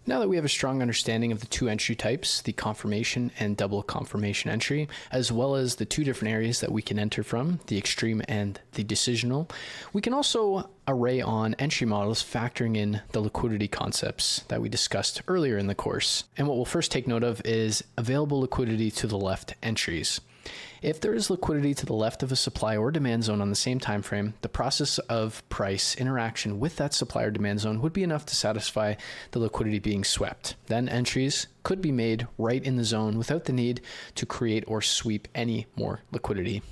Now that we have a strong understanding of the two entry types, the confirmation and double confirmation entry, as well as the two different areas that we can enter from, the extreme and the decisional, we can also array on entry models factoring in the liquidity concepts that we discussed earlier in the course. And what we'll first take note of is available liquidity to the left entries. If there is liquidity to the left of a supply or demand zone on the same time frame, the process of price interaction with that supply or demand zone would be enough to satisfy the liquidity being swept. Then entries could be made right in the zone without the need to create or sweep any more liquidity.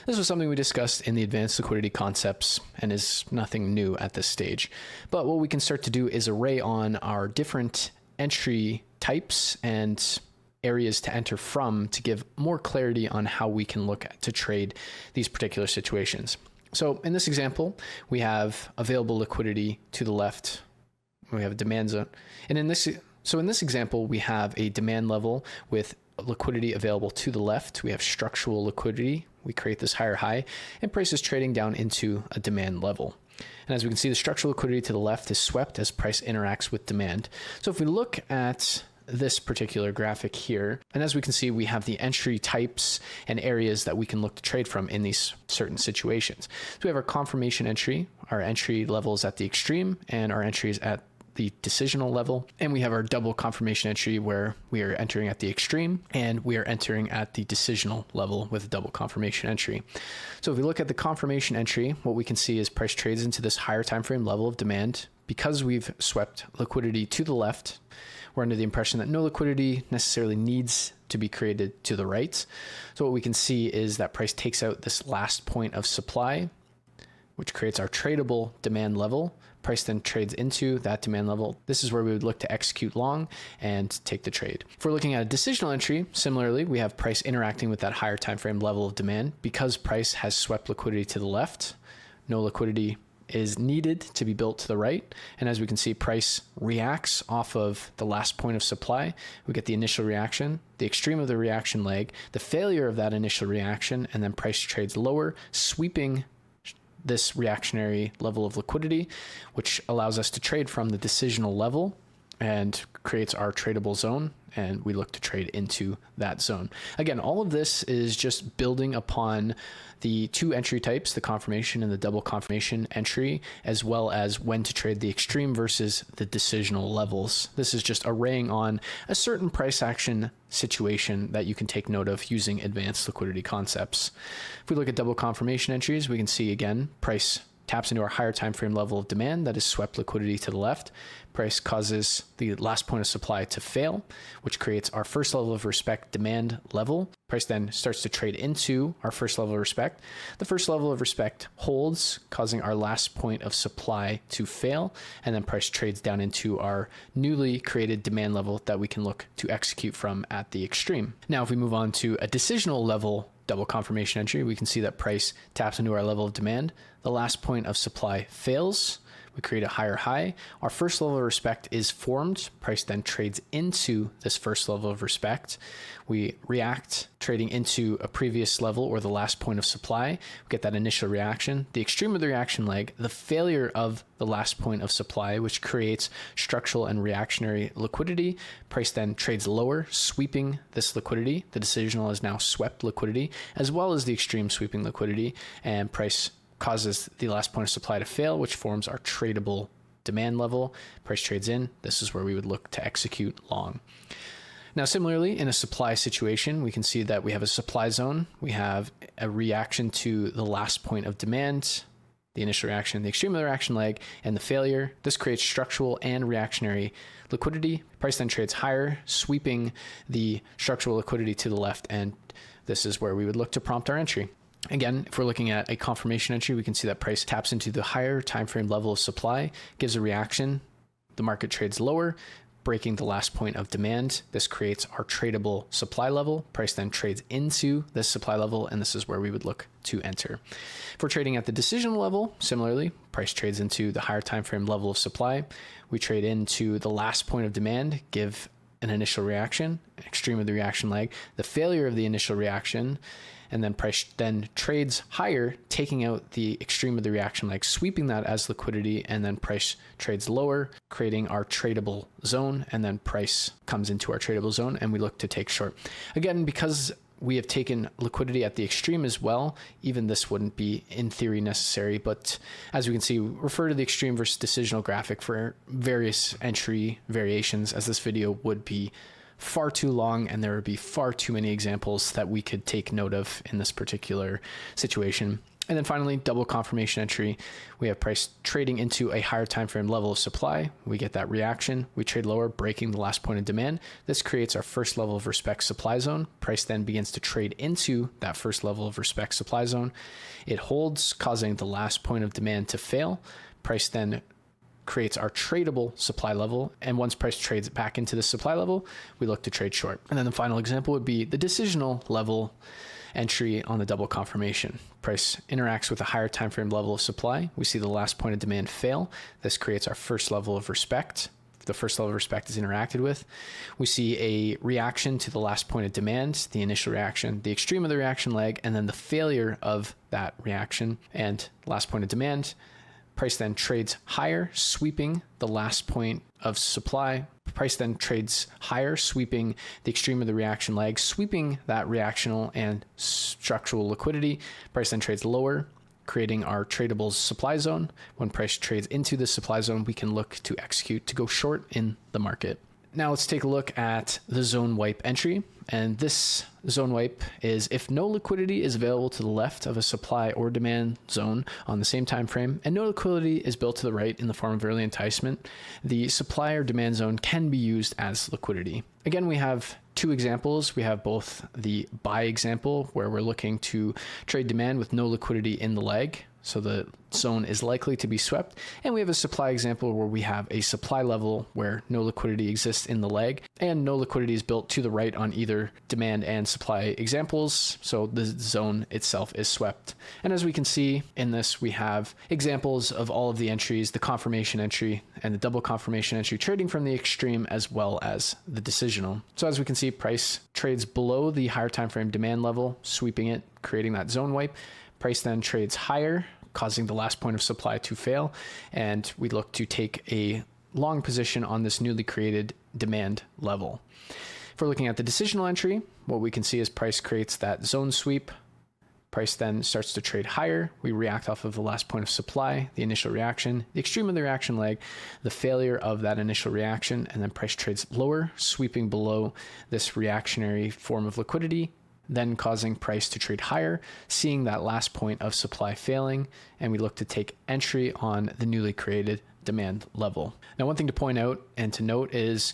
This was something we discussed in the advanced liquidity concepts and is nothing new at this stage. But what we can start to do is array on our different entry types and areas to enter from to give more clarity on how we can look to trade these particular situations. So in this example, we have available liquidity to the left. We have a demand zone. And in this example, we have a demand level with liquidity available to the left. We have structural liquidity. We create this higher high and price is trading down into a demand level. And as we can see, the structural liquidity to the left is swept as price interacts with demand. So if we look at this particular graphic here, and as we can see, we have the entry types and areas that we can look to trade from in these certain situations. So we have our confirmation entry, our entry levels at the extreme, and our entries at the decisional level. And we have our double confirmation entry where we are entering at the extreme and we are entering at the decisional level with a double confirmation entry. So if we look at the confirmation entry, what we can see is price trades into this higher time frame level of demand. Because we've swept liquidity to the left, we're under the impression that no liquidity necessarily needs to be created to the right. So what we can see is that price takes out this last point of supply, which creates our tradable demand level. Price then trades into that demand level. This is where we would look to execute long and take the trade. If we're looking at a decisional entry, similarly, we have price interacting with that higher time frame level of demand. Because price has swept liquidity to the left, no liquidity is needed to be built to the right. And as we can see, price reacts off of the last point of supply. We get the initial reaction, the extreme of the reaction leg, the failure of that initial reaction, and then price trades lower, sweeping this reactionary level of liquidity, which allows us to trade from the decisional level and creates our tradable zone, and we look to trade into that zone. Again, all of this is just building upon the two entry types, the confirmation and the double confirmation entry, as well as when to trade the extreme versus the decisional levels. This is just arraying on a certain price action situation that you can take note of using advanced liquidity concepts. If we look at double confirmation entries, we can see again, price taps into our higher time frame level of demand that is swept liquidity to the left. Price causes the last point of supply to fail, which creates our first level of respect demand level. Price then starts to trade into our first level of respect. The first level of respect holds, causing our last point of supply to fail, and then price trades down into our newly created demand level that we can look to execute from at the extreme. Now, if we move on to a decisional level double confirmation entry, we can see that price taps into our level of demand. The last point of supply fails. We create a higher high. Our first level of respect is formed. Price then trades into this first level of respect. We react, trading into a previous level or the last point of supply. We get that initial reaction. The extreme of the reaction leg, the failure of the last point of supply, which creates structural and reactionary liquidity. Price then trades lower, sweeping this liquidity. The decisional is now swept liquidity, as well as the extreme sweeping liquidity, and price causes the last point of supply to fail, which forms our tradable demand level. Price trades in. This is where we would look to execute long. Now, similarly, in a supply situation, we can see that we have a supply zone. We have a reaction to the last point of demand, the initial reaction, the extreme of the reaction leg, and the failure. This creates structural and reactionary liquidity. Price then trades higher, sweeping the structural liquidity to the left, and this is where we would look to prompt our entry. Again, if we're looking at a confirmation entry, we can see that price taps into the higher time frame level of supply, gives a reaction. The market trades lower, breaking the last point of demand. This creates our tradable supply level. Price then trades into this supply level, and this is where we would look to enter. If we're trading at the decision level, similarly, price trades into the higher time frame level of supply. We trade into the last point of demand, give an initial reaction, extreme of the reaction leg, the failure of the initial reaction, and then price then trades higher, taking out the extreme of the reaction leg, sweeping that as liquidity, and then price trades lower, creating our tradable zone, and then price comes into our tradable zone and we look to take short. Again, because we have taken liquidity at the extreme as well, even this wouldn't be in theory necessary, but as we can see, refer to the extreme versus decisional graphic for various entry variations, as this video would be far too long and there would be far too many examples that we could take note of in this particular situation. And then finally, double confirmation entry. We have price trading into a higher time frame level of supply. We get that reaction. We trade lower, breaking the last point of demand. This creates our first level of respect supply zone. Price then begins to trade into that first level of respect supply zone. It holds, causing the last point of demand to fail. Price then creates our tradable supply level. And once price trades back into the supply level, we look to trade short. And then the final example would be the decisional level entry on the double confirmation. Price interacts with a higher time frame level of supply. We see the last point of demand fail. This creates our first level of respect. The first level of respect is interacted with. We see a reaction to the last point of demand, the initial reaction, the extreme of the reaction leg, and then the failure of that reaction and last point of demand. Price then trades higher, sweeping the last point of supply. Price then trades higher, sweeping the extreme of the reaction leg, sweeping that reactional and structural liquidity. Price then trades lower, creating our tradable supply zone. When price trades into the supply zone, we can look to execute to go short in the market. Now let's take a look at the zone wipe entry. And this zone wipe is if no liquidity is available to the left of a supply or demand zone on the same time frame, and no liquidity is built to the right in the form of early enticement, the supply or demand zone can be used as liquidity. Again, we have two examples. We have both the buy example where we're looking to trade demand with no liquidity in the leg, so the zone is likely to be swept. And we have a supply example where we have a supply level where no liquidity exists in the leg and no liquidity is built to the right on either demand and supply examples. So the zone itself is swept. And as we can see in this, we have examples of all of the entries, the confirmation entry and the double confirmation entry trading from the extreme as well as the decisional. So as we can see, price trades below the higher time frame demand level, sweeping it, creating that zone wipe. Price then trades higher, causing the last point of supply to fail, and we look to take a long position on this newly created demand level. If we're looking at the decisional entry, what we can see is price creates that zone sweep. Price then starts to trade higher. We react off of the last point of supply, the initial reaction, the extreme of the reaction leg, the failure of that initial reaction, and then price trades lower, sweeping below this reactionary form of liquidity, then causing price to trade higher, seeing that last point of supply failing, and we look to take entry on the newly created demand level. Now, one thing to point out and to note is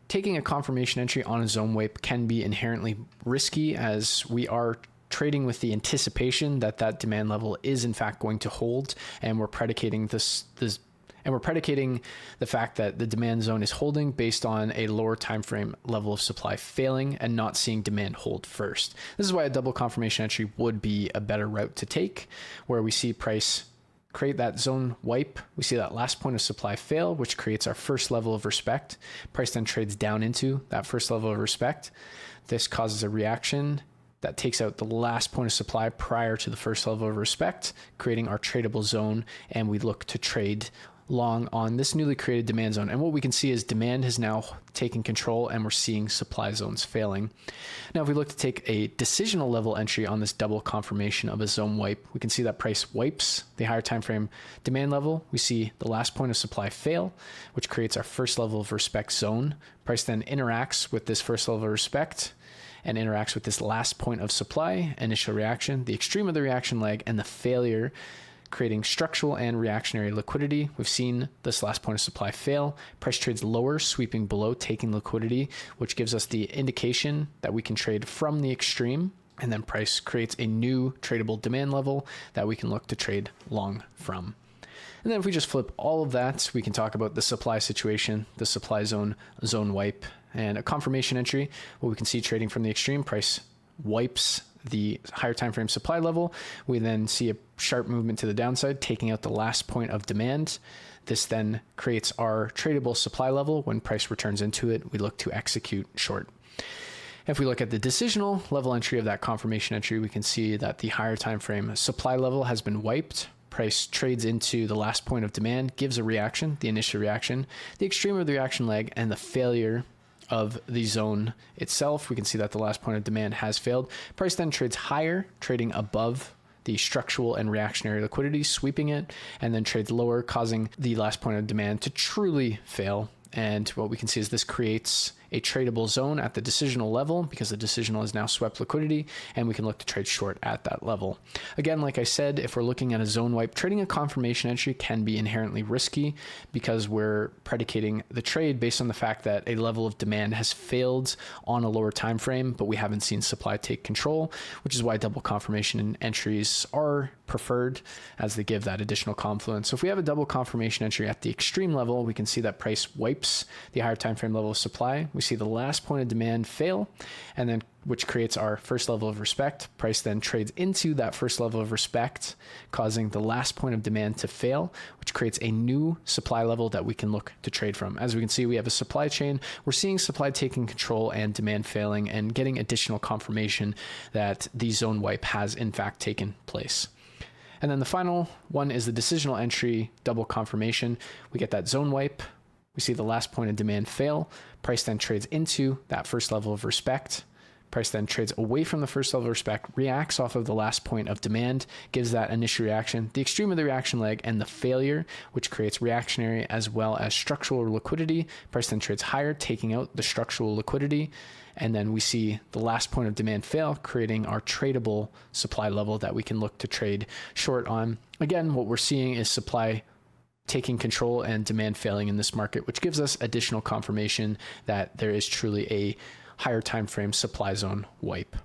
taking a confirmation entry on a zone wipe can be inherently risky, as we are trading with the anticipation that that demand level is in fact going to hold, and we're predicating the fact that the demand zone is holding based on a lower time frame level of supply failing and not seeing demand hold first. This is why a double confirmation entry would be a better route to take, where we see price create that zone wipe. We see that last point of supply fail, which creates our first level of respect. Price then trades down into that first level of respect. This causes a reaction that takes out the last point of supply prior to the first level of respect, creating our tradable zone, and we look to trade long on this newly created demand zone. And what we can see is demand has now taken control and we're seeing supply zones failing. Now, if we look to take a decisional level entry on this double confirmation of a zone wipe, we can see that price wipes the higher time frame demand level. We see the last point of supply fail, which creates our first level of respect zone. Price then interacts with this first level of respect and interacts with this last point of supply, initial reaction, the extreme of the reaction leg, and the failure, creating structural and reactionary liquidity. We've seen this last point of supply fail. Price trades lower, sweeping below, taking liquidity, which gives us the indication that we can trade from the extreme, and then price creates a new tradable demand level that we can look to trade long from. And then if we just flip all of that, we can talk about the supply situation, the supply zone, zone wipe, and a confirmation entry. What we can see trading from the extreme, price wipes the higher time frame supply level. We then see a sharp movement to the downside, taking out the last point of demand. This then creates our tradable supply level. When price returns into it, we look to execute short. If we look at the decisional level entry of that confirmation entry, we can see that the higher time frame supply level has been wiped. Price trades into the last point of demand, gives a reaction, the initial reaction, the extreme of the reaction leg, and the failure of the zone itself. We can see that the last point of demand has failed. Price then trades higher, trading above the structural and reactionary liquidity, sweeping it, and then trades lower, causing the last point of demand to truly fail. And what we can see is this creates a tradable zone at the decisional level because the decisional is now swept liquidity, and we can look to trade short at that level. Again, like I said, if we're looking at a zone wipe, trading a confirmation entry can be inherently risky because we're predicating the trade based on the fact that a level of demand has failed on a lower time frame, but we haven't seen supply take control, which is why double confirmation entries are preferred as they give that additional confluence. So if we have a double confirmation entry at the extreme level, we can see that price wipes the higher time frame level of supply. We see the last point of demand fail, and then which creates our first level of respect. Price then trades into that first level of respect, causing the last point of demand to fail, which creates a new supply level that we can look to trade from. As we can see, we have a supply chain. We're seeing supply taking control and demand failing and getting additional confirmation that the zone wipe has in fact taken place. And then the final one is the decisional entry double confirmation. We get that zone wipe. We see the last point of demand fail. Price then trades into that first level of respect. Price then trades away from the first level of respect, reacts off of the last point of demand, gives that initial reaction, the extreme of the reaction leg, and the failure, which creates reactionary as well as structural liquidity. Price then trades higher, taking out the structural liquidity. And then we see the last point of demand fail, creating our tradable supply level that we can look to trade short on. Again, what we're seeing is supply taking control and demand failing in this market, which gives us additional confirmation that there is truly a higher time frame supply zone wipe.